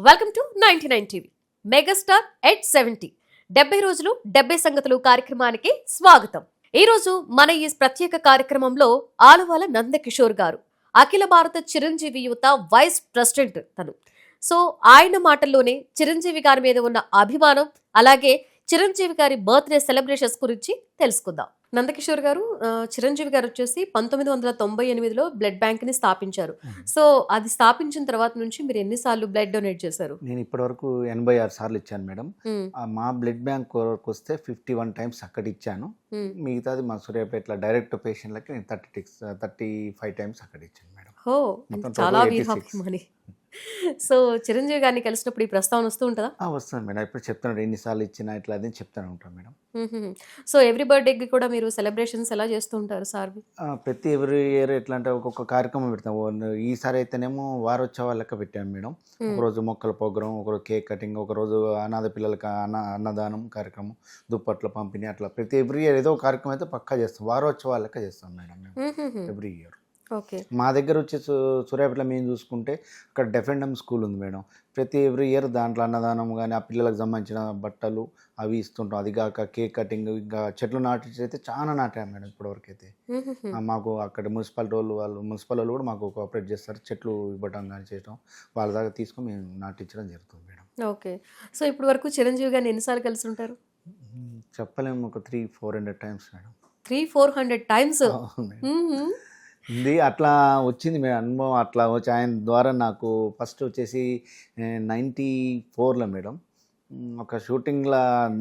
Welcome to 99 TV. Megastar at 70 70 రోజులు 70 సంగతులు కార్యక్రమానికి స్వాగతం. ఈ రోజు మన ఈ ప్రత్యేక కార్యక్రమంలో ఆలువాల నందకిషోర్ గారు, అఖిల భారత చిరంజీవి యువత వైస్ ప్రెసిడెంట్ తను. సో ఆయన మాటల్లోనే చిరంజీవి గారి మీద ఉన్న అభిమానం, అలాగే చిరంజీవి గారి బర్త్డే సెలబ్రేషన్స్ గురించి తెలుసుకుందాం. నందకిషోర్ గారు, చిరంజీవి గారు వచ్చేసి 1998లో బ్లడ్ బ్యాంక్ ని స్థాపించారు. సో అది స్థాపించిన తర్వాత నుంచి మీరు ఎన్నిసార్లు బ్లడ్ డొనేట్ చేశారు? నేను ఇప్పటి వరకు 86 సార్లు ఇచ్చాను మేడం. మా బ్లడ్ బ్యాంక్ వరకు వస్తే 51 టైమ్స్ అక్కడ ఇచ్చాను. మిగతాది మా సూర్యాపేటలో డైరెక్ట్ పేషెంట్లకి నేను 35 టైమ్స్ అక్కడ ఇచ్చాను మేడం. చాలా మనీ. సో చిరంజీవి గారిని కలిసినప్పుడు ఈ ప్రస్తావన వస్తూ ఉంటుందా? వస్తుంది మేడం. ఇప్పుడు చెప్తున్నాడు ఎన్నిసార్లు ఇచ్చినా ఇట్లా అది చెప్తాను ఉంటాను మేడం. సో ఎవ్రీ బర్త్డేకి కూడా మీరు సెలబ్రేషన్స్ ఎలా చేస్తూ ఉంటారు సార్? ప్రతి ఎవ్రీ ఇయర్ ఎట్లా అంటే ఒక్కొక్క కార్యక్రమం పెడతాం. ఈసారి అయితేనేమో వారోత్సవాలు లెక్క పెట్టాము మేడం. ఒకరోజు మొక్కల ప్రోగ్రాం, ఒకరోజు కేక్ కటింగ్, ఒకరోజు అనాథ పిల్లలకి అన్నదానం కార్యక్రమం, దుప్పట్ల పంపిణీ, అట్లా ప్రతి ఎవ్రీ ఇయర్ ఏదో కార్యక్రమం అయితే పక్కా చేస్తాం. వారోత్సవాలు లెక్క చేస్తాం మేడం మేము ఎవ్రీ ఇయర్. మా దగ్గర వచ్చి సూర్యాపేటలో మేము చూసుకుంటే అక్కడ డెఫెండమ్ స్కూల్ ఉంది మేడం. ప్రతి ఎవ్రీ ఇయర్ దాంట్లో అన్నదానం కానీ ఆ పిల్లలకు సంబంధించిన బట్టలు అవి ఇస్తుంటాం. అది కాక కేక్ కటింగ్, ఇంకా చెట్లు నాటించైతే చాలా నాటాం మేడం ఇప్పటివరకు అయితే. మాకు అక్కడ మున్సిపల్ వాళ్ళు కూడా మాకు కోఆపరేట్ చేస్తారు. చెట్లు ఇవ్వడం కానీ చేయడం వాళ్ళ దాకా తీసుకొని మేము నాటించడం జరుగుతుంది మేడం. ఓకే. సో ఇప్పుడు వరకు చిరంజీవి గారిని ఎన్నిసార్లు కలిసి ఉంటారు? చెప్పలేము, ఒక 300-400 టైమ్స్ మేడం. 300-400 టైమ్స్ ఉంది. అట్లా వచ్చింది మేడం అనుభవం. అట్లా వచ్చి ఆయన ద్వారా నాకు ఫస్ట్ వచ్చేసి 94లో మేడం ఒక షూటింగ్ల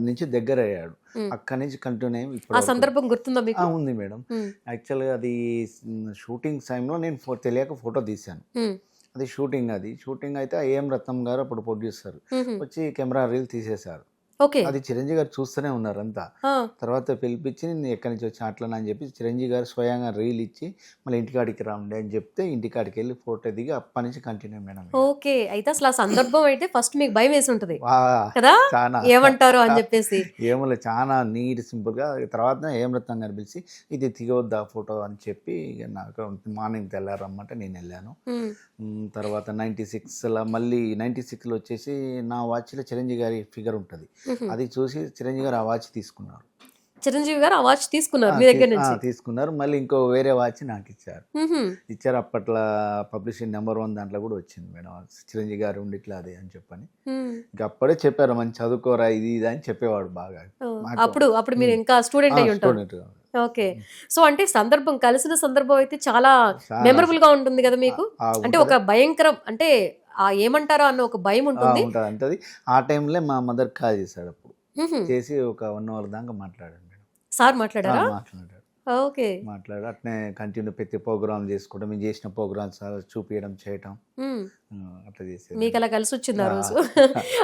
నుంచి దగ్గర అయ్యాడు. అక్కడి నుంచి కంటిన్యూ అయ్యి ఇప్పుడు సందర్భం గుర్తుందా మీకు? ఉంది మేడం. యాక్చువల్గా అది షూటింగ్ టైంలో నేను తెలియక ఫోటో తీశాను. అది షూటింగ్ అయితే ఏఎం రత్నం గారు అప్పుడు ప్రొడ్యూసర్ వచ్చి కెమెరా రీల్ తీసేశారు. అది చిరంజీవి గారు చూస్తూనే ఉన్నారు అంతా. తర్వాత పిలిపించి నేను ఎక్కడి నుంచి వచ్చిన అట్లా అని చెప్పి చిరంజీవి గారు స్వయంగా రీల్ ఇచ్చి మళ్ళీ ఇంటికాడికి రాండి అని చెప్తే ఇంటికాడికి వెళ్ళి ఫోటో దిగి అప్పటి నుంచి కంటిన్యూ మేడం. ఓకే. అయితే అసలు ఆ సందర్భం అయితే ఫస్ట్ మీకు భయం వేసి ఉంటుంది కదా, చాలా ఏమంటారు అని చెప్పేసి. ఏమో చాలా నీట్ సింపుల్ గా. తర్వాత ఏం రత్నం గారు పిలిచి ఇది దిగవద్దా ఫోటో అని చెప్పి నాకు మార్నింగ్ తెల్లారమ్మంటే నేను వెళ్ళాను. తర్వాత 96లో మళ్ళీ 96లో వచ్చేసి నా వాచ్లో చిరంజీవి గారి ఫిగర్ ఉంటుంది. అది చూసి చిరంజీవి గారు ఆ వాచ్ తీసుకున్నారు. చిరంజీవి గారు ఆ వాచ్ తీసుకున్నారు మీ దగ్గర నుంచి? తీసుకున్నారు. మళ్ళీ ఇంకో వేరే వాచ్ నాకు ఇచ్చారు. అప్పట్లో పబ్లిసిటీ నెంబర్ 1 దాంట్లో కూడా వచ్చింది మేడం. చిరంజీవి గారు ఉండి ఇట్లా అదే అని చెప్పని ఇంకా అప్పుడే చెప్పారు మంచి చదువుకోరా ఇది అని చెప్పేవాడు బాగా. అప్పుడు మీరు ఇంకా స్టూడెంట్ అయ్యి ఉంటారు. ఓకే. సో అంటే సందర్భం, కలిసిన సందర్భం అయితే చాలా మెమరబుల్ గా ఉంటుంది కదా మీకు. అంటే ఒక భయంకరం, అంటే ఏమంటారో అన్న ఒక భయం ఉంటుంది. ఆ టైంలో మా మదర్ కాల్ చేశాడు. అప్పుడు చేసి ఒక 1 అవర్ దాకా మాట్లాడాడు మేడం. సార్ మాట్లాడారు. ఓకే. మాట్లాడు అట్నే కంటిన్యూ ప్రతి ప్రోగ్రామ్ చేసుకోవడం, మేము చేసిన ప్రోగ్రామ్స్ చూపించడం చేయటం అట్లా చేసేది. మీకు అలా కలిసి వచ్చింది ఆ రోజు?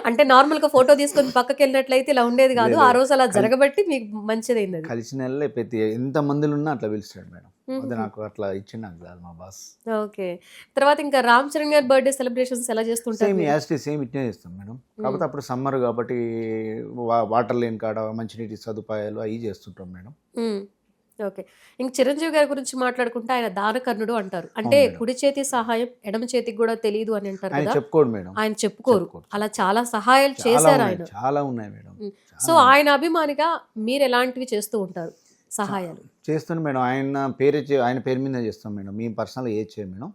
అంటే నార్మల్ గా ఫోటో తీసుకొని పక్కకి వెళ్ళినట్లయితే ఇలా ఉండేది కాదు. ఆ రోజు అలా జరగబట్టి మీకు మంచిదైంది. కలిసిన ప్రతి ఎంత మందిలో ఉన్నా అట్లా పిలుస్తాడు మేడం. అది నాకు అట్లా ఇచ్చింది నాకు మా బాస్. ఓకే. తర్వాత ఇంకా రామ్ చరణ్ గారి బర్త్డే సెలబ్రేషన్స్ ఎలా చేస్తుంటారు? సేమ్ ఇట్నే చేస్తాం మేడం. కాకపోతే అప్పుడు సమ్మర్ కాబట్టి వాటర్ లేని కాడ మంచినీటి సదుపాయాలు అవి చేస్తుంటాం మేడం. ఓకే. ఇంక చిరంజీవి గారి గురించి మాట్లాడుకుంటే ఆయన దానకర్ణుడు అంటారు. అంటే కుడి చేతి సహాయం ఎడమ చేతికి కూడా తెలియదు అని అంటారు కదా. చెప్పుకోడు మేడం. ఆయన చెప్పుకోరు. అలా చాలా సహాయాలు చేశారు ఆయన. చాలా ఉన్నాయి మేడం. సో ఆయన అభిమానిగా మీరు ఎలాంటివి చేస్తూ ఉంటారు సహాయాలు? చేస్తాను మేడం. ఆయన పేరు మీద చేస్తాం మేడం. మేము పర్సనల్గా ఏది చేయం మేడం.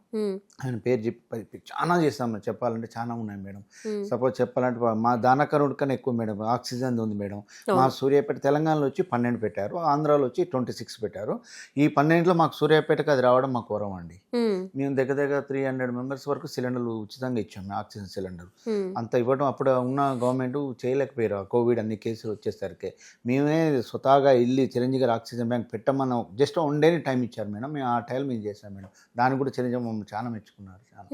ఆయన పేరు చెప్పి చాలా చేస్తాం మేడం. చెప్పాలంటే చాలా ఉన్నాయి మేడం. సపోజ్ చెప్పాలంటే మా దానకరుడు కన్నా ఎక్కువ మేడం ఆక్సిజన్ ఉంది మేడం. మా సూర్యాపేట తెలంగాణలో వచ్చి 12 పెట్టారు, ఆంధ్రాలో వచ్చి 26 పెట్టారు. ఈ 12లో మాకు సూర్యాపేటకి అది రావడం మాకు వరం అండి. మేము దగ్గర 300 మెంబర్స్ వరకు సిలిండర్లు ఉచితంగా ఇచ్చాము, ఆక్సిజన్ సిలిండర్. అంత ఇవ్వడం అప్పుడు ఉన్న గవర్నమెంట్ చేయలేకపోయారు. కోవిడ్ అన్ని కేసులు వచ్చేసరికి మేమే స్వతహాగా వెళ్ళి చిరంజీవి గారు ఆక్సిజన్ బ్యాంక్ పెట్టాం. మనం జస్ట్ 1 డే టైం ఇచ్చారు మేడం. మేము ఆ టైం మేము చేసాం మేడం. దాన్ని కూడా చిరంజీవి మమ్మల్ని చాలా మెచ్చుకున్నారు, చాలా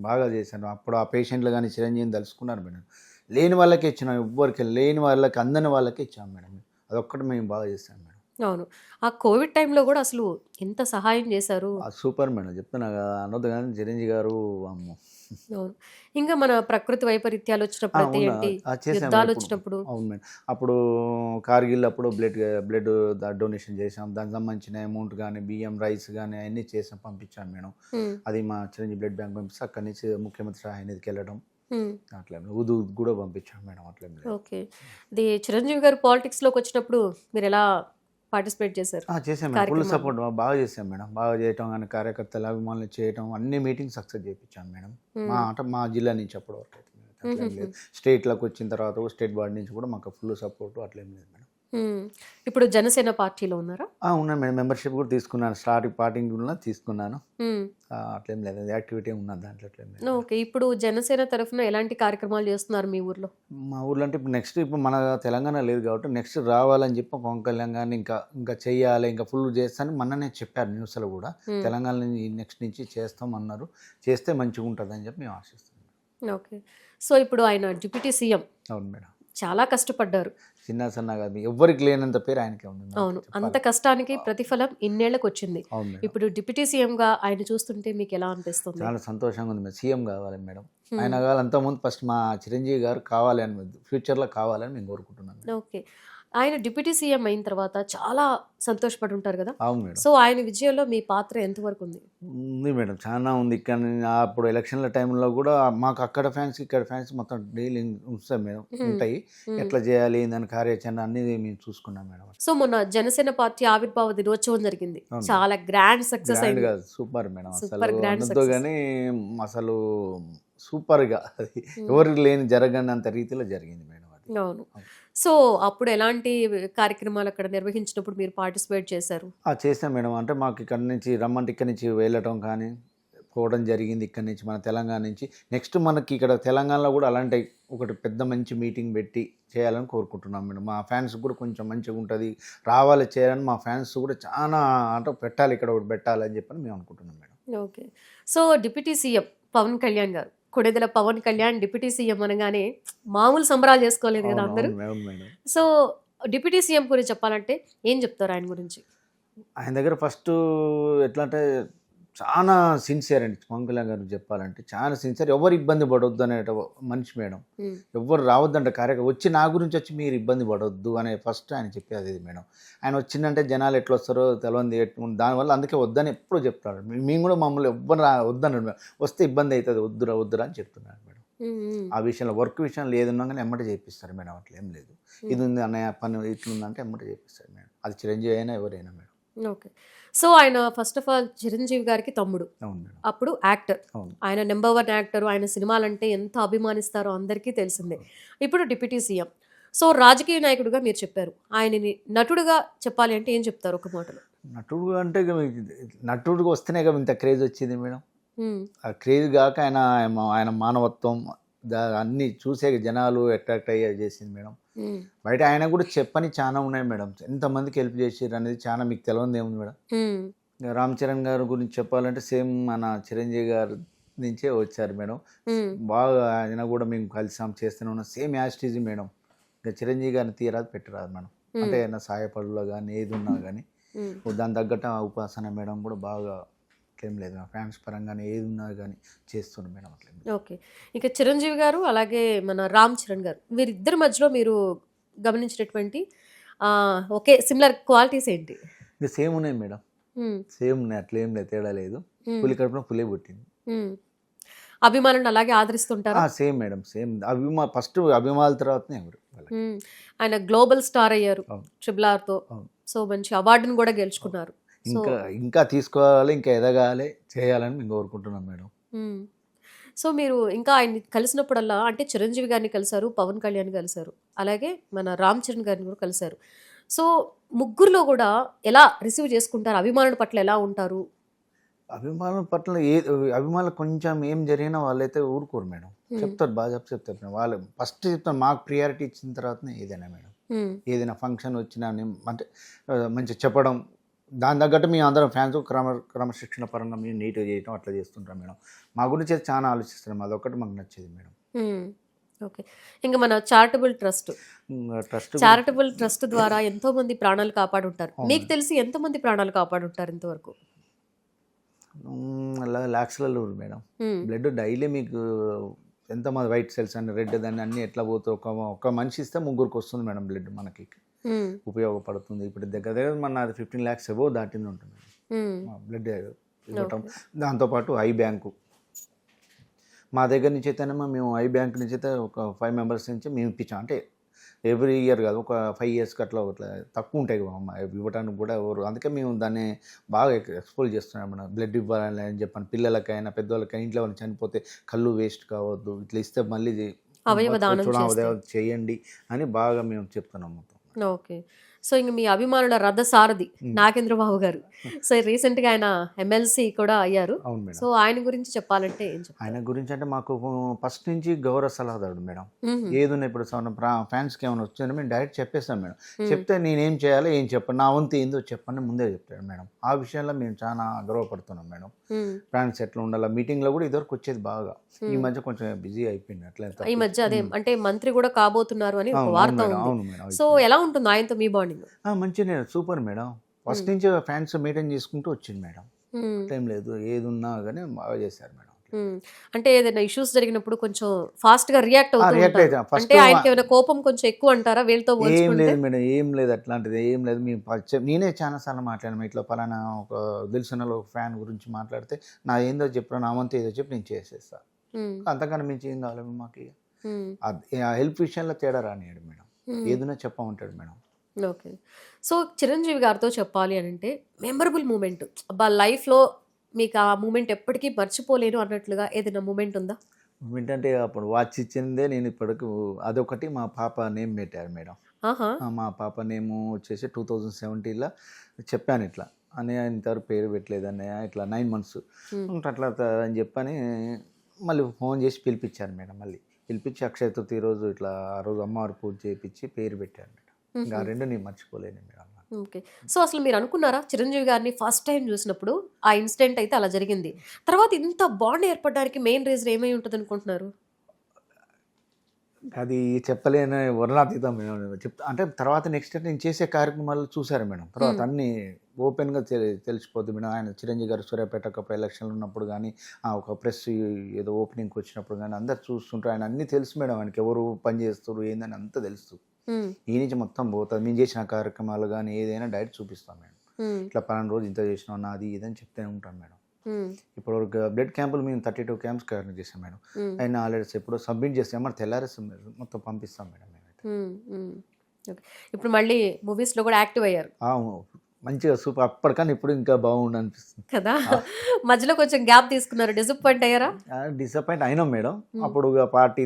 బాగా చేశాను. అప్పుడు ఆ పేషెంట్లు కానీ చిరంజీవిని తలుసుకున్నారు మేడం. లేని వాళ్ళకే ఇచ్చినాం, ఎవ్వరికి లేని వాళ్ళకి అందని వాళ్ళకే ఇచ్చాం మేడం. అదొక్కటి మేము బాగా చేశాం మేడం. అవును. ఆ కోవిడ్ టైంలో కూడా అసలు ఎంత సహాయం చేశారు. Super madam. చెప్తున్నా కదా, అనొద్దు కానీ చిరంజీవి గారు అమ్మో. అవును. ఇంకా మన ప్రకృతి వైపరీత్యాలు వచ్చినప్పుడు అయితే ఏంటి, యుద్ధాలు వచ్చినప్పుడు. అవును మేడం. అప్పుడు కార్గిల్ అప్పుడు బ్లడ్ డొనేషన్ చేసాం. దానికి సంబంధించిన అమౌంట్ కానీ బియ్యం, రైస్ కానీ అవన్నీ చేసాం, పంపించాను మేడం. అది మా చిరంజీవి బ్లడ్ బ్యాంక్ పంపిస్తే అక్కడి నుంచి ముఖ్యమంత్రి సహాయ నిధికి వెళ్ళడం అట్లా ఉదు కూడా పంపించాం మేడం. అట్లేం లేదు. ఓకే. ఇది చిరంజీవి గారు పాలిటిక్స్లోకి వచ్చినప్పుడు మీరు ఎలా పార్టిసిపేట్ చేశారు చేసాం మేడం. ఫుల్ కార్యక్రమాల్లో? సపోర్ట్ బాగా చేసాం మేడం. బాగా చేయటం కానీ కార్యకర్తలు అభిమానులు చేయటం అన్ని మీటింగ్స్ సక్సెస్ చేయించాం మేడం. మా జిల్లా నుంచి అప్పటి వరకు అయితే మేడం. అట్లేం లేదు. స్టేట్లోకి వచ్చిన తర్వాత స్టేట్ బాడీ నుంచి కూడా మాకు ఫుల్ సపోర్ట్ అట్లేం లేదు మేడం. ఇప్పుడు జనసేన పార్టీలో ఉన్నారా? ఉన్నాను మేడం. మెంబర్షిప్ కూడా తీసుకున్నాను. పార్టింగ్ కూడా తీసుకున్నాను. అట్లేం లేదు. యాక్టివిటీ ఉన్నది దాంట్లో. అట్లేం లేదు. ఓకే. ఇప్పుడు జనసేన తరఫున ఎలాంటి కార్యక్రమాలు చేస్తున్నారు మీ ఊర్లో? మా ఊర్లో అంటే ఇప్పుడు నెక్స్ట్ ఇప్పుడు మన తెలంగాణ లేదు కాబట్టి నెక్స్ట్ రావాలని చెప్పి పవన్ కళ్యాణ్ గారిని ఇంకా చెయ్యాలి, ఇంకా ఫుల్ చేస్తానని మొన్ననే చెప్పారు న్యూస్లో కూడా. తెలంగాణ నెక్స్ట్ నుంచి చేస్తాం అన్నారు. చేస్తే మంచిగా ఉంటుంది అని చెప్పి మేము ఆశిస్తున్నాం. ఓకే. సో ఇప్పుడు ఆయన డిప్యూటీ సీఎం. అవును మేడం. చాలా కష్టపడ్డారు. చిన్న సన్న కాదు, ఎవరికి లేనంత పేరు ఆయనకే ఉంది. అవును. అంత కష్టానికి ప్రతిఫలం ఇన్నేళ్లకు వచ్చింది. అవును మేడం. ఇప్పుడు డిప్యూటీ సీఎం గా ఆయన చూస్తుంటే మీకు ఎలా అనిపిస్తుంది? చాలా సంతోషంగా ఉంది మేడం. సీఎం కావాలి మేడం. ఆయన కావాలి. అంతకుముందు ఫస్ట్ మా చిరంజీవి గారు కావాలి అని ఫ్యూచర్లో కావాలని మేము కోరుకుంటున్నాం. ఓకే. ఆయన డిప్యూటీ సీఎం అయిన తర్వాత చాలా సంతోషపడి ఉంటారు కదా? అవును మేడం. సో ఆయన విజయంలో మీ పాత్ర ఎంతవరకు ఉంది? ఉంది మేడం, చాలా ఉంది. ఇక్కడ అప్పుడు ఎలక్షన్ల టైంలో కూడా మాకు అక్కడ ఫ్యాన్స్ ఇక్కడ ఫ్యాన్స్ మొత్తం డైలీ ఉంటాయి మేడం. ఉంటాయి. ఎట్లా చేయాలి దాని కార్యాచరణ అన్ని మేము చూసుకున్నాం మేడం. సో మొన్న జనసేన పార్టీ ఆవిర్భావ దినోత్సవం జరిగింది. చాలా గ్రాండ్ సక్సెస్ అయింది. Super madam. సూపర్ గ్రాండ్ అసలు కానీ అసలు సూపర్గా ఎవరికి లేని జరగనంత రీతిలో జరిగింది మేడం. అవును. సో అప్పుడు ఎలాంటి కార్యక్రమాలు అక్కడ నిర్వహించినప్పుడు మీరు పార్టిసిపేట్ చేశారు? చేసాం మేడం. అంటే మాకు ఇక్కడ నుంచి రమ్మంటే ఇక్కడ నుంచి వెళ్ళటం కానీ పోవడం జరిగింది. ఇక్కడ నుంచి మన తెలంగాణ నుంచి నెక్స్ట్ మనకి ఇక్కడ తెలంగాణలో కూడా అలాంటి ఒకటి పెద్ద మంచి మీటింగ్ పెట్టి చేయాలని కోరుకుంటున్నాం మేడం. మా ఫ్యాన్స్ కూడా కొంచెం మంచిగా ఉంటుంది, రావాలి చేయాలని మా ఫ్యాన్స్ కూడా చాలా అంటే పెట్టాలి, ఇక్కడ ఒకటి పెట్టాలని చెప్పని మేము అనుకుంటున్నాం madam. Okay. So deputy CM Pawan Kalyan గారు, కొడెదల పవన్ కళ్యాణ్ డిప్యూటీ సీఎం అనగానే మామూలు సంబరాలు చేసుకోలేదు కదా అందరూ. సో డిప్యూటీ సీఎం గురించి చెప్పాలంటే ఏం చెప్తారు ఆయన గురించి? ఆయన దగ్గర ఫస్ట్ ఎట్లా అంటే చాలా సిన్సియర్ అండి. పవన్ కళ్యాణ్ గారు చెప్పాలంటే చాలా సిన్సియర్. ఎవరు ఇబ్బంది పడవద్దు అనే మనిషి మేడం. ఎవరు రావద్దంటే వచ్చి నా గురించి వచ్చి మీరు ఇబ్బంది పడవద్దు అనే ఫస్ట్ ఆయన చెప్పేది మేడం. ఆయన వచ్చిందంటే జనాలు ఎట్లా వస్తారో తెలియదు, దానివల్ల అందుకే వద్దని ఎప్పుడు చెప్తాడు. మేము కూడా మమ్మల్ని ఎవ్వరు వద్దన్నాడు మేడం. వస్తే ఇబ్బంది అవుతుంది, వద్దురా అని చెప్తున్నాడు మేడం. ఆ విషయంలో వర్క్ విషయంలో ఏదున్నా కానీ ఎమ్మట చేపిస్తారు మేడం. అట్లా ఏం లేదు. ఇది ఉంది అన్నయ్య పని ఇట్లుందంటే ఎమ్మట చేపిస్తారు మేడం. అది చిరంజీవి అయినా ఎవరైనా మేడం. ఓకే. సో ఆయన ఫస్ట్ ఆఫ్ ఆల్ చిరంజీవి గారికి తమ్ముడు, అప్పుడు యాక్టర్, ఆయన నెంబర్ 1 యాక్టర్. ఆయన సినిమాలంటే ఎంత అభిమానిస్తారో అందరికీ తెలిసిందే. ఇప్పుడు డిప్యూటీ సీఎం. సో రాజకీయ నాయకుడిగా మీరు చెప్పారు, ఆయనని నటుడుగా చెప్పాలి అంటే ఏం చెప్తారు ఒక మాటలో? నటుడు అంటే నటుడికి వస్తేనే కదా ఇంత క్రేజ్ వచ్చింది మేడం. ఆ క్రేజ్ కాక ఆయన మానవత్వం అన్నీ చూసే జనాలు అట్రాక్ట్ అయ్యే చేసింది మేడం. బయట ఆయన కూడా చెప్పని చాలా ఉన్నాయి మేడం. ఎంతమందికి హెల్ప్ చేసారు అనేది చాలా మీకు తెలియదు ఏముంది మేడం. రామ్ చరణ్ గారి గురించి చెప్పాలంటే సేమ్ మన చిరంజీవి గారి నుంచే వచ్చారు మేడం. బాగా ఆయన కూడా మేము కలిసాం, చేస్తూనే ఉన్నాం. Same as it is madam. ఇంకా చిరంజీవి గారిని తీయరాదు పెట్టరాదు మేడం. అంటే ఆయన సాయపడులో కానీ ఏది ఉన్నా కానీ దాని తగ్గట్టు ఉపాసన మేడం కూడా బాగా ఏం లేదు, ఫ్యాన్స్ పరంగానే ఏది ఉన్నా కానీ చేస్తున్నాం మేడం. అట్లా. ఓకే. ఇక చిరంజీవి గారు అలాగే మన రామ్ చరణ్ గారు, వీరిద్దరి మధ్యలో మీరు గమనించినటువంటి ఓకే సిమిలర్ క్వాలిటీస్ ఏంటి? ఇంకా సేమ్ ఉన్నాయి మేడం. సేమ్ ఉన్నాయి, అట్లా ఏం లేదు, తేడా లేదు. పులి కడుపున పులే పుట్టింది. అభిమానులను అలాగే ఆదరిస్తుంటారు. Same madam, same. ఫస్ట్ అభిమానుల తర్వాతనే ఎవరు. ఆయన గ్లోబల్ స్టార్ అయ్యారు RRRతో. సో మంచి అవార్డును కూడా గెలుచుకున్నారు. ఇంకా తీసుకోవాలి, ఇంకా ఎదగాలి, చేయాలని మేము కోరుకుంటున్నాం మేడం. సో మీరు ఇంకా ఆయన్ని కలిసినప్పుడల్లా అంటే చిరంజీవి గారిని కలిశారు, పవన్ కళ్యాణ్ కలిశారు, అలాగే మన రామ్ చరణ్ గారిని కూడా కలిశారు. సో ముగ్గురులో కూడా ఎలా రిసీవ్ చేసుకుంటారు? అభిమానుల పట్ల ఎలా ఉంటారు? అభిమానుల పట్ల అభిమానులు కొంచెం ఏం జరిగినా వాళ్ళైతే ఊరుకోరు మేడం. చెప్తారు, బాగా చెప్తారు మేడం. వాళ్ళు ఫస్ట్ చెప్తారు, మాకు ప్రియారిటీ ఇచ్చిన తర్వాతనే ఏదైనా మేడం. ఏదైనా ఫంక్షన్ వచ్చినా అంటే మంచిగా చెప్పడం, దాని తగ్గట్టు మేము అందరం ఫ్యాన్స్ క్రమశిక్షణ పరంగా మేము నీట్గా చేయటం అట్లా చేస్తుంటాం మేడం. మా గురించి చాలా ఆలోచిస్తున్నాం, అదొకటి మాకు నచ్చేది మేడం. ఓకే. ఇంకా మన చారిటబుల్ ట్రస్ట్ ద్వారా ఎంతో మంది ప్రాణాలు కాపాడుంటారు. మీకు తెలిసి ఎంతమంది ప్రాణాలు కాపాడుంటారు ఇంతవరకు? లాక్స్లలో మేడం. బ్లడ్ డైలీ మీకు ఎంతమంది వైట్ సెల్స్ అని రెడ్ దాన్ని అన్ని ఎట్లా పోతుంది, ఒక మనిషి ఇస్తే 3కి వస్తుంది మేడం బ్లడ్. మనకి ఉపయోగపడుతుంది. ఇప్పుడు దగ్గర మన 15 lakhs ఎబో దాటింది ఉంటుంది బ్లడ్ ఇవ్వటం. దాంతోపాటు ఐ బ్యాంకు మా దగ్గర నుంచి అయితేనేమో మేము ఐ బ్యాంక్ నుంచి అయితే ఒక 5 మెంబర్స్ నుంచి మేము ఇప్పించాం. అంటే ఎవ్రీ ఇయర్ కాదు, ఒక 5 ఇయర్స్కి అట్లా తక్కువ ఉంటాయి ఇవ్వడానికి కూడా ఎవరు. అందుకే మేము దాన్ని బాగా ఎక్స్పోజ్ చేస్తున్నాం. మన బ్లడ్ ఇవ్వాలని అని చెప్పాను, పిల్లలకైనా పెద్దవాళ్ళకైనా ఇంట్లో వాళ్ళు చనిపోతే కళ్ళు వేస్ట్ కావద్దు, ఇట్లా ఇస్తే మళ్ళీ అవయవ దానం చేయండి అని బాగా మేము చెప్తున్నాం మొత్తం. ఓకే. సో ఇంక మీ అభిమానుల రథ సారథి నాగేంద్ర బాబు గారు. సో రీసెంట్ గా ఆయన ఎమ్మెల్సీ కూడా అయ్యారు. అవును మేడం. సో ఆయన గురించి చెప్పాలంటే ఏం చెప్తారు? ఆయన గురించి అంటే మాకు ఫస్ట్ నుంచి గౌరవ సలహాదారుడు మేడం. ఏదున్నా ఇప్పుడు ఫ్యాన్స్కి ఏమైనా వచ్చిందంటే మేము డైరెక్ట్ చెప్పేస్తాం మేడం. చెప్తే నేనేం చేయాలో ఏం చెప్పను, నా వంతు ఏందో చెప్పని ముందే చెప్తాడు మేడం. ఆ విషయంలో మేము చాలా గర్వపడుతున్నాం మేడం. ఫ్యాన్స్ ఎట్లా ఉండాలి, మీటింగ్ లో కూడా ఇదివరకు వచ్చేది బాగా. ఈ మధ్య కొంచెం బిజీ అయిపోయింది అట్లా. ఈ మధ్య అదే అంటే మంత్రి కూడా కాబోతున్నారు అని ఒక వార్త ఉంది. సో ఎలా ఉంటుంది ఆయనతో మీ బాండింగ్? మంచిగా సూపర్ మేడం. ఫస్ట్ నుంచి ఫ్యాన్స్ మెయింటైన్ చేసుకుంటూ వచ్చింది మేడం. టైం లేదు, ఏది ఉన్నా కానీ బాగా చేశారు మేడం. అంటే ఏదైనా ఇష్యూస్ జరిగినప్పుడు కొంచెం ఫాస్ట్ గా రియాక్ట్ అవుతుంది. అంటే ఆయనకి ఏమైనా కోపం కొంచెం ఎక్కువ అంటారా వీళ్ళతో? ఏం లేదు మేడం, ఏం లేదు, అట్లాంటిది ఏం లేదు. నేనే చాలా సార్లు మాట్లాడాను, ఇట్లా పలానా ఒక తెలిసిన ఒక ఫ్యాన్ గురించి మాట్లాడితే నా ఏందో చెప్పిన నా వంతు ఏదో చెప్పి నేను చేసేస్తా, అంతకన్నా మించి ఏం కావాలి మాకు. హెల్ప్ విషయంలో తేడా రానియాడు మేడం, ఏదైనా చెప్పమంటాడు మేడం. ఓకే. సో చిరంజీవి గారితో చెప్పాలి అని అంటే మెమరబుల్ మూమెంట్ అబ్బా లైఫ్లో మీకు ఆ మూమెంట్ ఎప్పటికీ మర్చిపోలేను అన్నట్లుగా ఏదైనా మూమెంట్ ఉందా? మూమెంట్ అంటే అప్పుడు వాచ్ ఇచ్చిందే నేను ఇప్పటికి అదొకటి. మా పాప నేమ్ పెట్టారు మేడం. మా పాప నేమ్ వచ్చేసి 2017లో చెప్పాను, ఇట్లా అన్నయ్య ఇంతవరకు పేరు పెట్టలేదు అన్నయ్య, ఇట్లా 9 months అట్లా అని చెప్పని మళ్ళీ ఫోన్ చేసి పిలిపించాను మేడం. మళ్ళీ పిలిపించి అక్షయ తృతీయ రోజు ఇట్లా ఆ రోజు అమ్మవారి పూజ చేయించి పేరు పెట్టాను మేడం. ఇంకా రెండు నేను మర్చిపోలేను మేడం. ఓకే. సో అసలు మీరు అనుకున్నారా చిరంజీవి గారిని ఫస్ట్ టైం చూసినప్పుడు ఆ ఇన్సిడెంట్ అయితే అలా జరిగింది, తర్వాత ఇంత బాండ్ ఏర్పడడానికి మెయిన్ రీజన్ ఏమై ఉంటుంది అనుకుంటున్నారు? అది చెప్పలేని వర్ణాతీతం చెప్తా. అంటే తర్వాత నెక్స్ట్ నేను చేసే కార్యక్రమాలు చూసారు మేడం. తర్వాత అన్నీ ఓపెన్గా తెలిసిపోద్ది మేడం. ఆయన చిరంజీవి గారు సూర్యాపేట అప్పుడు ఎలక్షన్లు ఉన్నప్పుడు కానీ ఒక ప్రెస్ ఏదో ఓపెనింగ్కి వచ్చినప్పుడు కానీ అందరు చూస్తుంటారు. ఆయన అన్నీ తెలుసు మేడం, ఆయనకి ఎవరు పని చేస్తారు ఏందని అంతా తెలుసు. ఈ నుంచి మొత్తం పోతుంది. మేము చేసిన కార్యక్రమాలు కానీ ఏదైనా డైరెక్ట్ చూపిస్తాం మేడం. ఇట్లా పలానా రోజు ఇంత చేసినాం నాది ఇదని చెప్తూనే ఉంటాం మేడం. ఇప్పుడు బ్లడ్ క్యాంపులు మేము 32 క్యాంప్స్ కవర్ చేసాం మేడం. అయినా ఆల్రెడీ ఎప్పుడు సబ్మిట్ చేస్తాం, మరి తెల్లారేస్తాం మొత్తం పంపిస్తాం మేడం మేమైతే. ఇప్పుడు మళ్ళీ మూవీస్ లో కూడా యాక్టివ్ అయ్యారు. మంచిగా సూపర్, అప్పటికన్నా ఇప్పుడు ఇంకా బాగుండు అనిపిస్తుంది కదా. మధ్యలో కొంచెం గ్యాప్ తీసుకున్నారు, డిసప్పాయింట్ అయ్యారా? డిసప్పాయింట్ అయినాం మేడం. అప్పుడు పార్టీ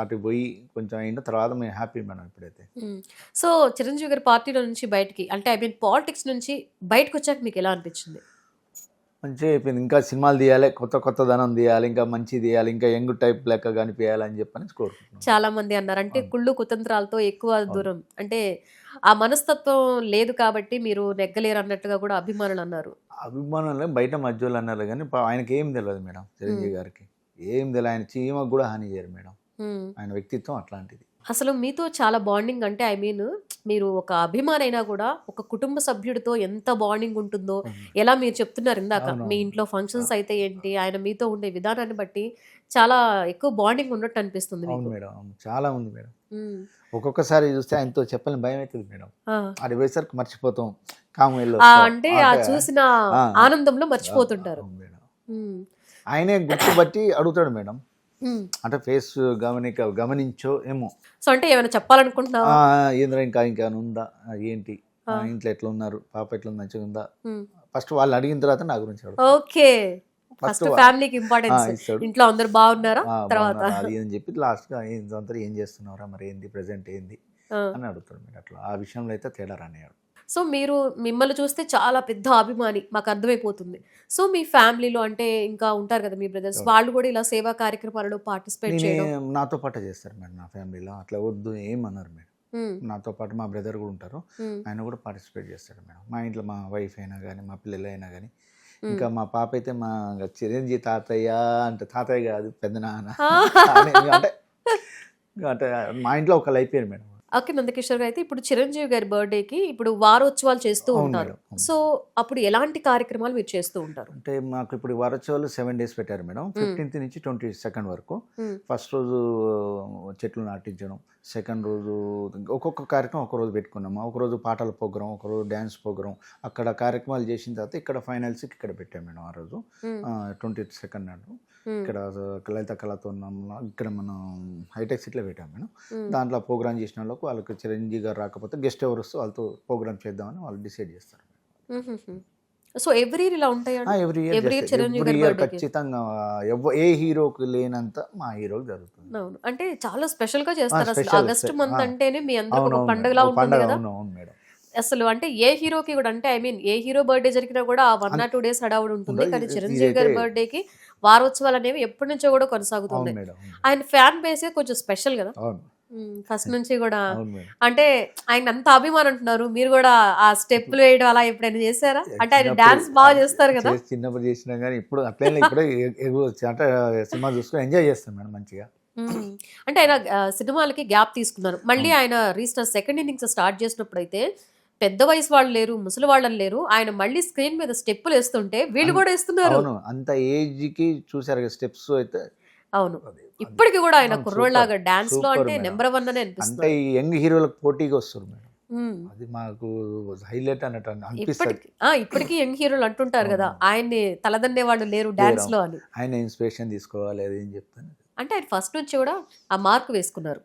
అటు పోయి కొంచెం అయిన తర్వాత మేము హ్యాపీ మేడం ఇప్పుడైతే. సో చిరంజీవి గారి పార్టీలో నుంచి బయటికి అంటే ఐ మీన్ పాలిటిక్స్ నుంచి బయటకు వచ్చాక మీకు ఎలా అనిపించింది? మంచిగా అయిపోయింది. ఇంకా సినిమాలు తీయాలి, కొత్త ధనం తీయాలి, ఇంకా మంచి తీయాలి, ఇంకా యంగ్ టైప్ లెక్క కనిపించాలని చెప్పని కోరుకుంటున్నాను. చాలా మంది అన్నారు అంటే కుళ్ళు కుతంత్రాలతో ఎక్కువ దూరం అంటే ఆ మనస్తత్వం లేదు కాబట్టి మీరు నెగ్గలేరు అన్నట్టుగా కూడా అభిమానులు అన్నారు. అభిమానులు బయట మధ్యలో అన్నారు కానీ ఆయనకి ఏం తెలియదు మేడం. చిరంజీవి గారికి ఏం తెలియదు, ఆయన చీమకు కూడా హాని చేయరు మేడం. ఆయన వ్యక్తిత్వం అట్లాంటిది. అసలు మీతో చాలా బాండింగ్ అంటే ఐ మీన్ మీరు ఒక అభిమాని అయినా కూడా ఒక కుటుంబ సభ్యుడితో ఎంత బాండింగ్ ఉంటుందో ఎలా మీరు చెప్తున్నారు ఇందాక. మీ ఇంట్లో ఫంక్షన్స్ అయితే ఏంటి, ఆయన మీతో ఉండే విధానాన్ని బట్టి చాలా ఎక్కువ బాండింగ్ ఉన్నట్టు అనిపిస్తుంది. మేడం చాలా ఉంది మేడం. ఒక్కొక్కసారి చూస్తే ఆయనతో చెప్పాలని భయం అవుతుంది మేడం. అది వేసరికి మర్చిపోతాం, అంటే ఆ చూసిన ఆనందంలో మర్చిపోతుంటారు. ఆయనే గుర్తుబట్టి అడుగుతాడు మేడం. అంటే ఫేస్ గమనించో ఏమో. సో అంటే ఏమైనా చెప్పాలనుకుంటున్నావా? ఏంద్రా ఇంకా ఉందా ఏంటి, ఇంట్లో ఎట్లా ఉన్నారు, పాప ఎట్లా మంచిగా ఉందా, ఫస్ట్ వాళ్ళు అడిగిన తర్వాత నా గురించి ఓకే. ఫస్ట్ ఫ్యామిలీకి ఇంపార్టెన్స్, ఇంట్లో అందరూ బాగున్నారా తర్వాత అది అని చెప్పి లాస్ట్ గా ఏం చేస్తున్నారా మరి ఏంది ప్రెసెంట్ ఏంది అని అడుగుతాడు మీరు. అట్లా ఆ విషయంలో అయితే తేడా రానియాడు. సో మీరు మిమ్మల్ని చూస్తే చాలా పెద్ద అభిమాని మాకు అర్థమైపోతుంది. సో మీ ఫ్యామిలీలో అంటే ఇంకా ఉంటారు కదా మీ బ్రదర్స్, వాళ్ళు కూడా ఇలా సేవా కార్యక్రమాలలో పార్టిసిపేట్ చేయడం? నాతో పాటు చేస్తారు మేడం. నా ఫ్యామిలీలో అట్లా వద్దు ఏమన్నారు మేడం. నాతో పాటు మా బ్రదర్ కూడా ఉంటారు, ఆయన కూడా పార్టిసిపేట్ చేస్తాడు మేడం. మా ఇంట్లో మా వైఫ్ అయినా కానీ మా పిల్లలు అయినా కానీ, ఇంకా మా పాప అయితే మా చిరంజీవి తాతయ్య అంటే తాతయ్య కాదు పెద్ద నాన్న అంటే అంటే మా ఇంట్లో ఒకళ్ళు అయిపోయారు మేడం. ఓకే. నందకిషోర్ గారు అయితే ఇప్పుడు చిరంజీవి గారి బర్త్‌డేకి ఇప్పుడు వారోత్సవాలు చేస్తూ అవును ఉంటారు. మేడం. అవును. సో, అప్పుడు ఎలాంటి కార్యక్రమాలు మీరు చేస్తూ ఉంటారు? అంటే మాకు ఇప్పుడు వారోత్సవాలు 7 డేస్ పెట్టారు మేడం. హ్మ్. 15th నుంచి 22nd వరకు. హ్మ్. ఫస్ట్ రోజు చెట్లు నాటించడం, సెకండ్ రోజు ఒక్కొక్క కార్యక్రమం ఒక రోజు పెట్టుకున్నాము. ఒకరోజు పాటల ప్రోగ్రాం, ఒకరోజు డ్యాన్స్ ప్రోగ్రాం. అక్కడ కార్యక్రమాలు చేసిన తర్వాత ఇక్కడ ఫైనల్స్‌కి ఇక్కడ పెట్టాం మేడం ఆ రోజు. హ్మ్. 22nd నాడు. హ్మ్. ఇక్కడ లలిత కళాతోరణంలో ఇక్కడ మనం హైటెక్ సిటీలో పెట్టాం మేడం. హ్మ్. దాంట్లో ప్రోగ్రామ్ చేసిన వాళ్ళకి చిరంజీవి గారు రాకపోతే గెస్ట్ ఎవరు వస్తే వాళ్ళతో ప్రోగ్రామ్ చేద్దామని వాళ్ళు డిసైడ్ చేస్తారు. హుహుహు. సో, ఎవ్రీ ఇయర్ ఇలా ఉంటాయా అండి? Every year every year Chiranjeevi every గారి ఇయర్ బర్త్‌డేకి. ఖచ్చితంగా ఏ హీరోకి లేనంత మా హీరోకి జరుగుతుంది. అవును. అంటే చాలా స్పెషల్‌గా చేస్తారు అసలు. స్పెషల్ ఆగస్ట్ మంత్ అంటేనే మీ అందరికి ఒక అవునవును మేడం. పండుగలా ఓ ఉంటుంది పండగ గదా! అవును మేడం. అసలు అంటే ఏ హీరోకి కూడా అంటే I mean A hero birthday జరిగినా కూడా ఆ 1 ఆర్ 2 డేస్ హడావుడి ఉంటుంది. ఉండదు. కానీ చిరంజీవి ఇదైతే గారి బర్త్‌డేకి వారోత్సవాలు అనేవి ఎప్పటి నుంచో కూడా అవును కొనసాగుతున్నాయి. మేడం. అవును. ఆయన ఫ్యాన్ బేసే కొంచెం స్పెషల్ గదా! అవును. ఫస్ట్ నుంచి కూడా అవును మేడం. అంటే ఆయన అంత అభిమానం అంటున్నారు. మీరు కూడా ఆ స్టెప్పులు వేయడం అలా ఎప్పుడైనా చేసారా? అంటే ఆయన చిన్నప్పుడు డాన్స్ బాగా చేస్తారు కదా! చిన్నప్పుడు చేసినా కానీ ఇప్పుడు అట్లనే ఇప్పుడే ఎగురొచ్చు అంటే సినిమా చూసుకొని ఎంజాయ్ చేస్తాం మేడం మంచిగా. హ్మ్. అంటే ఆయన సినిమాలకి గ్యాప్ తీసుకున్నారు. మళ్ళీ అవును. ఆయన సెకండ్ ఇన్నింగ్స్ స్టార్ట్ చేసినప్పుడైతే పెద్ద వయసు వాళ్ళు లేరు, ముసలి వాళ్ళని లేరు. ఆయన మళ్ళీ స్క్రీన్ మీద స్టెప్పులేస్తుంటే వీళ్ళు అన్ కూడా ఏస్తున్నారు. అవును. అంత ఏజ్‌కి చూసారు కదా స్టెప్స్ అయితే అవును. అది అది ఇప్పటికి కూడా ఆయన అవును. సూపర్. కుర్రోళ్ళలాగా డాన్స్‌లో సూపర్ అంటే మేడం. నంబర్ 1 అనే అంటే అనిపిస్తున్నారు. ఈ యంగ్ హీరోలకు పోటీగా వస్తారు మేడం. హ్మ్. అది మాకు హైలైట్ అన్నట్టు అనిపిస్తది. ఇప్పటికి యంగ్ హీరోలు అంటుంటారు గదా! అవునవును. ఆయన్ని తలదన్నే వాళ్ళు లేరు లేరు. డాన్స్‌లో అని. ఆయన ఇన్స్పిరేషన్ తీసుకోవాలి అది అని చెప్తాను. అంటే ఆయన ఫస్ట్ నుంచి కూడా ఆ మార్క్ వేసుకున్నారు.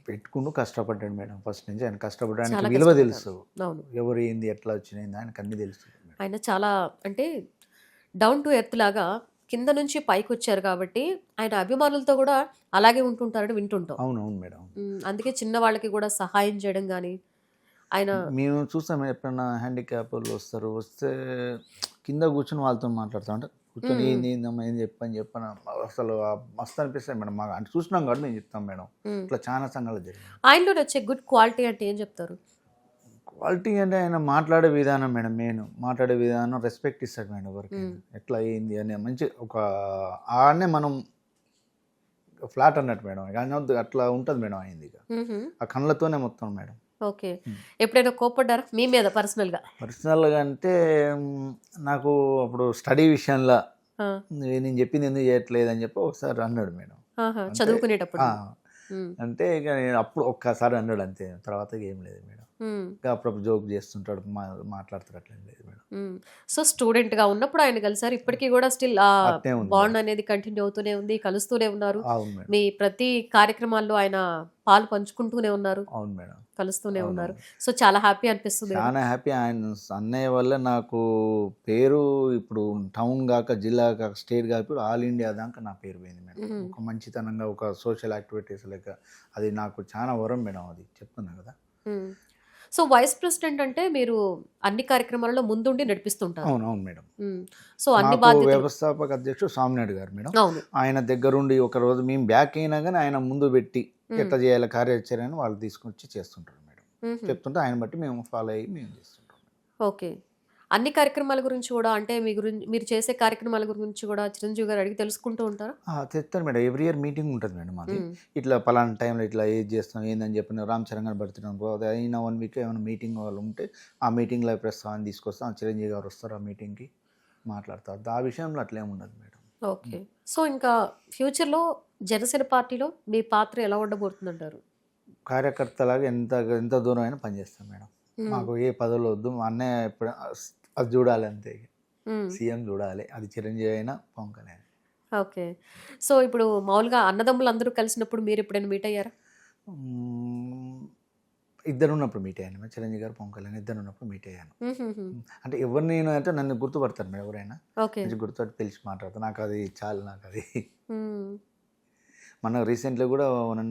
పెట్టుకుంటూ కష్టపడ్డాడు మేడం. ఫస్ట్ నుంచి ఆయన కష్టపడ్డాడు. ఆయనకి చాలా విలువ కష్టపడ్డారు. తెలుసు. అవును. ఎవరు ఏంది ఎట్లా వచ్చినాయింది ఆయనకు అన్నీ తెలుస్తది మేడం. ఆయన చాలా అంటే డౌన్ టు ఎర్త్ లాగా కింద నుంచి పైకొచ్చారు కాబట్టి, ఆయన అభిమానులతో గూడా అలాగే ఉంటుంటారని వింటుంటాం. అవునవును మేడం. అందుకే చిన్న వాళ్ళకి గూడా సహాయం చేయడం గాని, ఆయన మేము చూసాం ఎప్పుడన్నా హ్యాండిక్యాపోళ్ళు వస్తారు. వస్తే కింద కూర్చొని వాళ్ళతో మాట్లాడతాం. అంటే కూర్చొని హ్మ్. ఏంది ఏందమ్మా ఏం చెప్పని అసలు మస్తు అనిపిస్తది మేడం. మాకు అంటే చూసినాం కాబట్టి మేము చెప్తాం మేడం. హ్మ్. ఇట్లా చాలా సంఘాలు జరిగాయి. ఆయనలో నచ్చే గుడ్ క్వాలిటీ అంటే ఏం చెప్తారు? క్వాలిటీ అంటే ఆయన మాట్లాడే విధానం మేడం మెయిన్. మాట్లాడే విధానం రెస్పెక్ట్ ఇస్తాడు మేడం ఎవరికైనా. ఎట్లా ఏంది అని మంచి ఒక ఆడనే మనం ఫ్లాట్ అన్నట్టు మేడం. ఇక అనొద్దు అట్లా ఉంటది మేడం ఆయనది ఇక. హుహు. ఆ కళ్ళతోనే మొత్తం మేడం. ఓకే. ఎప్పుడైనా కోప్పడ్డారా? మీ మీద పర్సనల్‌గా? పర్సనల్‌గా అంటే నాకు అప్పుడు స్టడీ విషయంలో ఆ! నేను చెప్పింది ఎందుకు చేయట్లేదు అని చెప్పి ఒకసారి అన్నాడు మేడం. ఆహా! అంటే చదువుకునేటప్పుడు. ఆ! హ్మ్. అంటే ఇక నేను అప్పుడు ఒక్కసారి అన్నాడు అంతే. తర్వాత ఏం లేదు మేడం. హ్మ్. ఇంకా అప్పుడప్పుడు జోక్ చేస్తుంటాడు. మాట్లాడతాడు అట్లేం లేదు మేడం. హ్మ్. సో, స్టూడెంట్‌గా ఉన్నప్పుడు ఆయన కలిసారు. ఇప్పటికి గూడా స్టిల్ ఆ అట్నే ఉంది బాండ్ మేడం. అనేది కంటిన్యూ అవుతూనే ఉంది. కలుస్తూనే ఉన్నారు. అవును మేడం. మీ ప్రతి కార్యక్రమాల్లో ఆయన పాలు పంచుకుంటూనే ఉన్నారు. అవును మేడం. కలుస్తూనే ఉన్నారు. అవునవును. సో, చాలా హ్యాపీ అనిపిస్తుంది గదా! చాలా హ్యాపీ. ఆయన అన్నయ్య వల్ల నాకు పేరు ఇప్పుడు టౌన్ గాక, జిల్లా గాక, స్టేట్ గాక ఇప్పుడు ఆల్ ఇండియా దాకా నా పేరు పోయింది మేడం. హ్మ్. ఒక మంచితనంగా ఒక సోషల్ యాక్టివిటీస్ లెక్క అది నాకు చాలా వరం మేడం అది చెప్తున్నా కదా! హ్మ్. సో, వైస్ ప్రెసిడెంట్ అంటే మీరు అన్ని కార్యక్రమాలలో ముందుండి నడిపిస్తుంటారు. అవునవును మేడం. హ్మ్. సో, అన్ని మాకు బాధ్యతలు వ్యవస్థాపక అధ్యక్షుడు స్వామినాయుడు గారు మేడం. అవును. ఆయన దగ్గరుండి ఒకరోజు మేము బ్యాక్ అయినా గానీ ఆయన ముందు పెట్టి హ్మ్. ఎట్లా చేయాలి కార్యాచరణను వాళ్ళు తీసుకొచ్చి చేస్తుంటారు మేడం. హుహు. చెప్తుంటే ఆయన బట్టి మేము ఫాలో అయ్యి మేము చేస్తుంటాం. ఓకే. అన్ని కార్యక్రమాల గురించి గూడా అంటే మీరు చేసే కార్యక్రమాల గురించి గూడా చిరంజీవి గారు అడిగి తెలుసుకుంటూ ఉంటారా? చెప్తాను మేడం. ఎవ్రీ ఇయర్ మీటింగ్ ఉంటుంది మేడం మాది. హ్మ్. ఇట్లా పలానా టైంలో ఇట్లా ఏది చేస్తాం ఏందని చెప్పిన రామ్ చరణ్ గారు బర్త్‌డే అనుకో అది అయిన 1 వీక్ ఏమైనా మీటింగ్ వాళ్ళు ఉంటే ఆ మీటింగ్‌లో ప్రస్తావన తీసుకొస్తాం. చిరంజీవి గారు వస్తారు ఆ మీటింగ్‌కి మాట్లాడతారు. ఆ విషయంలో అట్లేం ఉండదు మేడం. ఓకే. సో, ఇంకా ఫ్యూచర్‌లో జనసేన పార్టీలో మీ పాత్ర ఎలా ఉండబోతుందంటారు? కార్యకర్తలాగా ఎంత ఎంత దూరం అయినా పనిచేస్తాం మేడం. హ్మ్. మాకు ఏ పదవులు వద్దు. మా అన్నయ్య ఎప్పుడు అది చూడాలి అంతే. హ్మ్. సీఎం చూడాలి. అది చిరంజీవి అయినా, పవన్ కళ్యాణ్ అయినా. ఓకే. సో, ఇప్పుడు మామూలుగా అన్నదమ్ములందరూ కలిసినప్పుడు మీరెప్పుడైనా మీట్ అయ్యారా? హ్మ్. ఇద్దరున్నప్పుడు మీట్ అయ్యాను. చిరంజీవి గారు, పవన్ కళ్యాణ్ ఇద్దరున్నప్పుడు మీట్ అయ్యాను. హుహుహు. అంటే ఎవరు నేను అంటే నన్ను గుర్తుపడతారు మేడం ఎవరైనా. ఓకే. మంచిగా గుర్తుపట్టి పిలిచి మాట్లాడతాను. నాకది చాలు నాకది. హ్మ్. మొన్న రీసెంట్‌లీ కూడా 1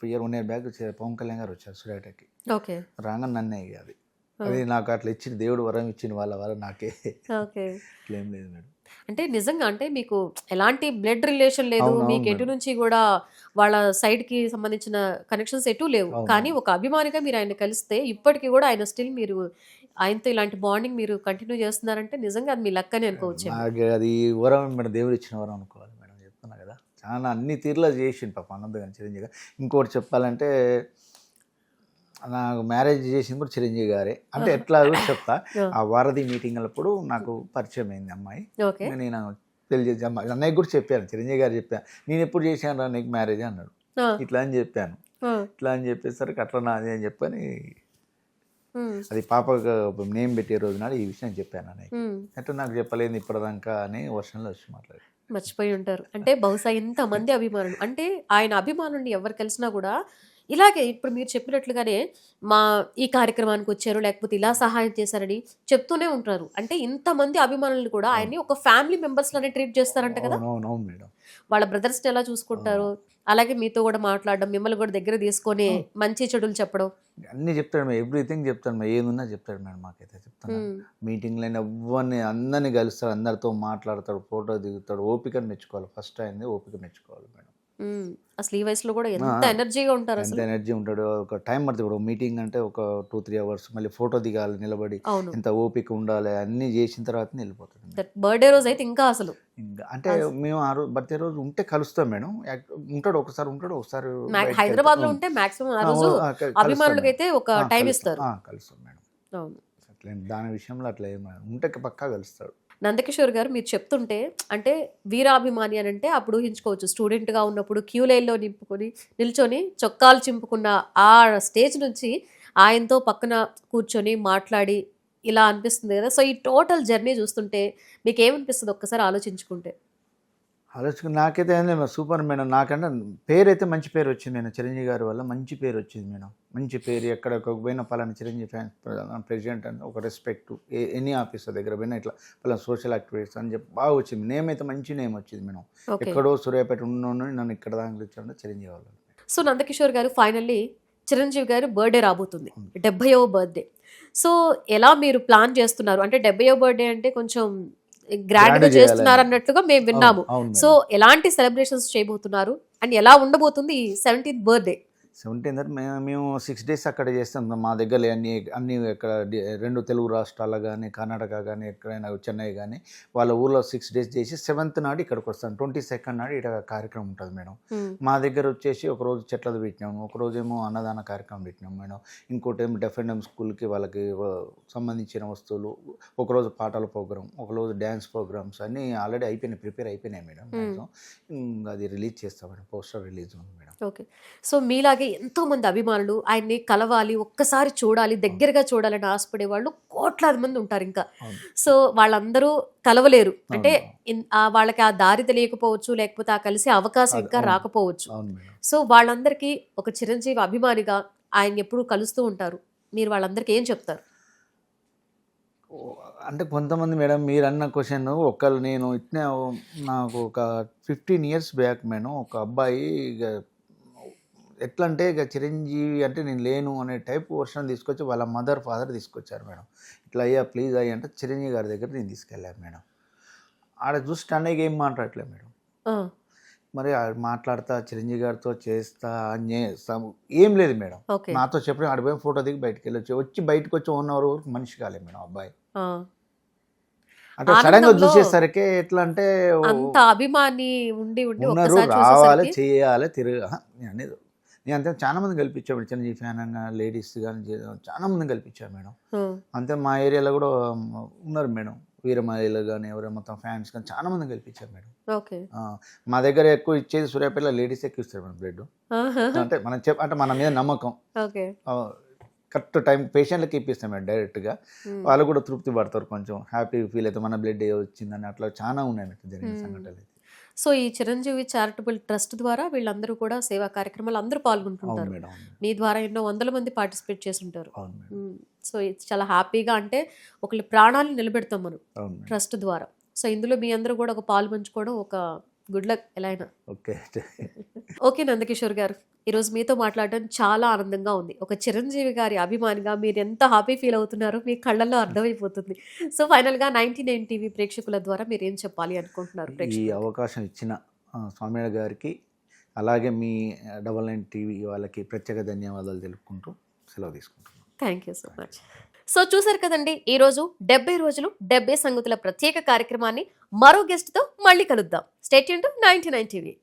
ఇయర్ బ్యాక్ పవన్ కళ్యాణ్ గారు వచ్చారు సూర్యాపేటకి. ఓకే. రాంగానే నన్నే ఇగ అది. ఆ! అది నాకు అట్లా ఇచ్చిన దేవుడు వరం ఇచ్చిన వాళ్ళ వల్ల నాకే ఓకే. అట్లేం లేదు మేడం. అంటే నిజంగా అంటే మీకు ఎలాంటి బ్లడ్ రిలేషన్ లేదు. అవును. అవును మీకు ఎటు మేడం. నుంచి గూడా వాళ్ళ సైడ్‌కి సంబంధించిన కనెక్షన్స్ ఎటూ లేవు. కానీ అవునవును. ఒక అభిమానిగా మీరు ఆయన్ని కలిస్తే ఇప్పటికి గూడా ఆయన స్టిల్ మీరు ఆయనతో ఇలాంటి బాండింగ్ మీరు కంటిన్యూ చేస్తున్నారంటే నిజంగా అది మీ లక్ అని అనుకోవచ్చేమో. నాకు అది వరం మేడం. దేవుడు ఇచ్చిన వరం అనుకోవాలి మేడం. చెప్తున్నా కదా! చాలా అన్ని తీరులా చేసిండు పాపం అనంత్ గారు చిరంజీవి గారు. ఇంకోటి చెప్పాలంటే నాకు మ్యారేజ్ చేసింది కూడా చిరంజీవి గారే. అంటే ఎట్లా చెప్తా, ఆ వారధి మీటింగ్ అప్పుడు నాకు పరిచయం అయింది అమ్మాయి. ఓకే. నేను పెళ్లి చేసి అమ్మాయి అన్నయ్య కూడా చెప్పాను, చిరంజీవి గారు చెప్పాను, నేను ఎప్పుడు చేశాను రా నీకు మ్యారేజ్ అన్నాడు. ఇట్లా అని చెప్పాను. ఇట్లా అని చెప్పేసరికి అట్లా నాది అని చెప్పని అది పాపకు నేమ్ పెట్టే రోజు నాడు ఈ విషయం చెప్పాను అన్నయ్య. అంటే నాకు చెప్పలేదు ఇప్పటిదాకా అని వర్షంలో వచ్చి మాట్లాడి మర్చిపోయి ఉంటారు. అంటే బహుశా ఇంతమంది అభిమానులు, అంటే ఆయన అభిమానుల్ని ఎవరు కలిసినా కూడా ఇలాగే ఇప్పుడు మీరు చెప్పినట్లుగానే మా ఈ కార్యక్రమానికి వచ్చారు, లేకపోతే ఇలా సహాయం చేశారని చెప్తూనే ఉంటారు. అంటే ఇంతమంది అభిమానులు కూడా ఆయన్ని ఒక ఫ్యామిలీ మెంబర్స్ లానే ట్రీట్ చేస్తారంట కదా. అవును మేడం. వాళ్ళ బ్రదర్స్ని ఎలా చూసుకుంటారు, అలాగే మీతో కూడా మాట్లాడడం, మిమ్మల్ని కూడా దగ్గర తీసుకొని మంచి చెడులు చెప్పడం, అన్నీ చెప్తాడు మేడం, ఎవ్రీథింగ్ చెప్తాడు మేడం, ఏదున్నా చెప్తాడు మేడం. మాకైతే చెప్తాను, మీటింగ్లో ఎవరిని అందరినీ కలుస్తాడు, అందరితో మాట్లాడతాడు, ఫోటో దిగుతాడు. ఓపికను మెచ్చుకోవాలి, ఫస్ట్ అయింది ఓపిక మెచ్చుకోవాలి మేడం. అసలు ఈ వయసులో కూడా ఎంత ఎనర్జీగా ఉంటారు, ఎంత ఎనర్జీ ఉంటాడు. ఒక టైం పడుతుంది ఇప్పుడు మీటింగ్ అంటే ఒక 2-3 hours, మళ్ళీ ఫోటో దిగాలి నిలబడి, ఎంత ఓపిక ఉండాలి, అన్నీ చేసిన తర్వాత వెళ్ళిపోతాడు. బర్త్డే రోజు అయితే ఇంకా అసలు ఇంకా అంటే మేము ఆ రోజు బర్త్డే రోజు ఉంటే కలుస్తాం మేడం. ఉంటాడు ఒకసారి, ఒకసారి హైదరాబాద్ లో ఉంటే మాక్సిమం ఆ రోజు అభిమానులకు అయితే ఒక టైం ఇస్తారు. కలుస్తాం మేడం. అట్లా దాని విషయంలో అట్లా ఏమైనా ఉంటే పక్కా కలుస్తాడు. నందకిషోర్ గారు మీరు చెప్తుంటే అంటే వీరాభిమాని అని అంటే అప్పుడు ఊహించుకోవచ్చు, స్టూడెంట్గా ఉన్నప్పుడు క్యూ లైన్లో నిల్చొని చొక్కాలు చింపుకున్న ఆ స్టేజ్ నుంచి ఆయనతో పక్కన కూర్చొని మాట్లాడి ఇలా అనిపిస్తుంది కదా. సో ఈ టోటల్ జర్నీ చూస్తుంటే మీకు ఏమనిపిస్తుంది ఒక్కసారి ఆలోచించుకుంటే? నాకైతే ఏం లేదు సూపర్ మేడం. నాకంటే పేరు అయితే మంచి పేరు వచ్చింది మేడం, చిరంజీవి గారి వల్ల మంచి పేరు వచ్చింది మేడం. మంచి పేరు ఎక్కడ పోయినా పలానా చిరంజీవి ఫ్యాన్స్ ప్రెసిడెంట్ అని ఒక రెస్పెక్ట్, ఎనీ ఆఫీసర్ దగ్గర పోయినా ఇట్లా పలానా సోషల్ యాక్టివిటీస్ అని చెప్పి బాగా వచ్చింది. నేమ్ అయితే మంచి నేమ్ వచ్చింది మేడం. ఎక్కడో సూర్యాపేట ఉన్న నన్ను ఇక్కడ దాకా వచ్చాడు చిరంజీవి వాళ్ళు. సో నందకిషోర్ గారు ఫైనల్లీ చిరంజీవి గారు బర్త్డే రాబోతుంది, 70వ బర్త్డే. సో ఎలా మీరు ప్లాన్ చేస్తున్నారు? అంటే 70వ బర్త్డే అంటే కొంచెం గ్రాండ్ గా చేస్తున్నారు అన్నట్లుగా మేము విన్నాము. సో ఎలాంటి సెలబ్రేషన్స్ చేయబోతున్నారు అండ్ ఎలా ఉండబోతుంది ఈ 17th బర్త్డే? 17th మేము 6 days అక్కడ చేస్తాం. మా దగ్గర అన్ని ఇక్కడ 2 తెలుగు రాష్ట్రాలు కానీ, కర్ణాటక కానీ, ఎక్కడైనా చెన్నై కానీ వాళ్ళ ఊర్లో 6 days చేసి 7th నాడు ఇక్కడికి వస్తాం. 22nd నాడు ఇక్కడ కార్యక్రమం ఉంటుంది మేడం. మా దగ్గర వచ్చేసి ఒకరోజు చెట్లది పెట్టినాము, ఒకరోజేమో అన్నదాన కార్యక్రమం పెట్టినాము మేడం. ఇంకోటి ఏమో డెఫెండమ్ స్కూల్కి వాళ్ళకి సంబంధించిన వస్తువులు, ఒకరోజు పాటల ప్రోగ్రామ్, ఒకరోజు డ్యాన్స్ ప్రోగ్రామ్స్ అన్నీ ఆల్రెడీ ప్రిపేర్ అయిపోయినాయి మేడం. అది రిలీజ్ చేస్తాం మేడం, పోస్టర్ రిలీజ్ ఉంది మేడం. ఓకే. సో మీలాగే ఎంతో మంది అభిమానులు ఆయన్ని కలవాలి, ఒక్కసారి చూడాలి, దగ్గరగా చూడాలని ఆశపడే వాళ్ళు కోట్లాది మంది ఉంటారు ఇంకా. సో వాళ్ళందరూ కలవలేరు, అంటే వాళ్ళకి ఆ దారి తెలియకపోవచ్చు, లేకపోతే ఆ కలిసే అవకాశం ఇంకా రాకపోవచ్చు. సో వాళ్ళందరికీ ఒక చిరంజీవి అభిమానిగా ఆయన ఎప్పుడు కలుస్తూ ఉంటారు, మీరు వాళ్ళందరికీ ఏం చెప్తారు? అంటే కొంతమంది మేడం మీరు అన్న క్వశ్చన్ ఒకళ్ళు, నేను ఇట్లా నాకు ఒక 15 years బ్యాక్ మేడం ఒక అబ్బాయి ఎట్లా అంటే ఇక చిరంజీవి అంటే నేను లేను అనే టైప్ వర్షన్ తీసుకొచ్చి వాళ్ళ మదర్ ఫాదర్ తీసుకొచ్చారు మేడం. ఇట్లా అయ్యా ప్లీజ్ అయ్యా అంటే చిరంజీవి గారి దగ్గర నేను తీసుకెళ్ళాను మేడం. ఆడ చూస్తే అన్నయ్యకి ఏం మాట్లాడలేదు మేడం. మరి మాట్లాడతా చిరంజీవి గారితో చేస్తా ఏం లేదు మేడం. నాతో చెప్పిన ఆడిపోయి ఫోటో దిగి బయటకు వచ్చి బయటకు వచ్చి 1 hour వరకు మనిషి కాలేదు మేడం అబ్బాయి. అంటే సడన్ గా చూసేసరికి ఎట్లా అంటే అభిమాని ఉండి ఉన్నారు, రావాలి చేయాలి అనేది. నేను అంతే చాలా మంది కల్పించాను చిరంజీవి ఫ్యాన్ అన్న లేడీస్ కానీ చాలా మంది కల్పించాను మేడం. అంతే మా ఏరియాలో కూడా ఉన్నారు మేడం, వీరమహిళలు కానీ ఎవరైనా మొత్తం ఫ్యాన్స్ కానీ చాలా మంది కల్పించారు మేడం. మా దగ్గర ఎక్కువ ఇచ్చేది సూర్యాపేటలో లేడీస్ ఎక్కువ ఇస్తారు మేడం బ్లడ్. అంటే అంటే మన మీద నమ్మకం, కరెక్ట్ టైం పేషెంట్లకి ఇప్పిస్తాం మేడం డైరెక్ట్గా. వాళ్ళు కూడా తృప్తి పడతారు, కొంచెం హ్యాపీ ఫీల్ అవుతారు, మన బ్లడ్ వచ్చిందని. అట్లా చాలా ఉన్నాయి మేడం జరిగిన సంఘటనలు. సో ఈ చిరంజీవి చారిటబుల్ ట్రస్ట్ ద్వారా వీళ్ళందరూ కూడా సేవా కార్యక్రమాలు అందరూ పాల్గొంటుంటారు. మీ ద్వారా ఎన్నో వందల మంది పార్టిసిపేట్ చేసి ఉంటారు. సో ఇది చాలా హ్యాపీగా, అంటే ఒకళ్ళ ప్రాణాలను నిలబెడతాం మనం ట్రస్ట్ ద్వారా. సో ఇందులో మీ అందరూ కూడా ఒక పాలు పంచుకోవడం ఒక గుడ్ లక్ ఎలా అయినా. ఓకే నందకిషోర్ గారు, ఈరోజు మీతో మాట్లాడడం చాలా ఆనందంగా ఉంది. ఒక చిరంజీవి గారి అభిమానిగా మీరు ఎంత హ్యాపీ ఫీల్ అవుతున్నారో మీ కళ్ళల్లో అర్థమైపోతుంది. సో ఫైనల్గా 99 టీవీ ప్రేక్షకుల ద్వారా మీరు ఏం చెప్పాలి అనుకుంటున్నారు? ఈ అవకాశం ఇచ్చిన స్వామి గారికి, అలాగే మీ 99 టీవీ వాళ్ళకి ప్రత్యేక ధన్యవాదాలు తెలుపుకుంటూ సెలవు తీసుకుంటున్నాను. Thank you so much. So చూసారు కదండి, ఈరోజు 70 రోజులు 70 సంగతుల ప్రత్యేక కార్యక్రమాన్ని మరో గెస్ట్తో మళ్ళీ కలుద్దాం. Stay tuned to 99 TV.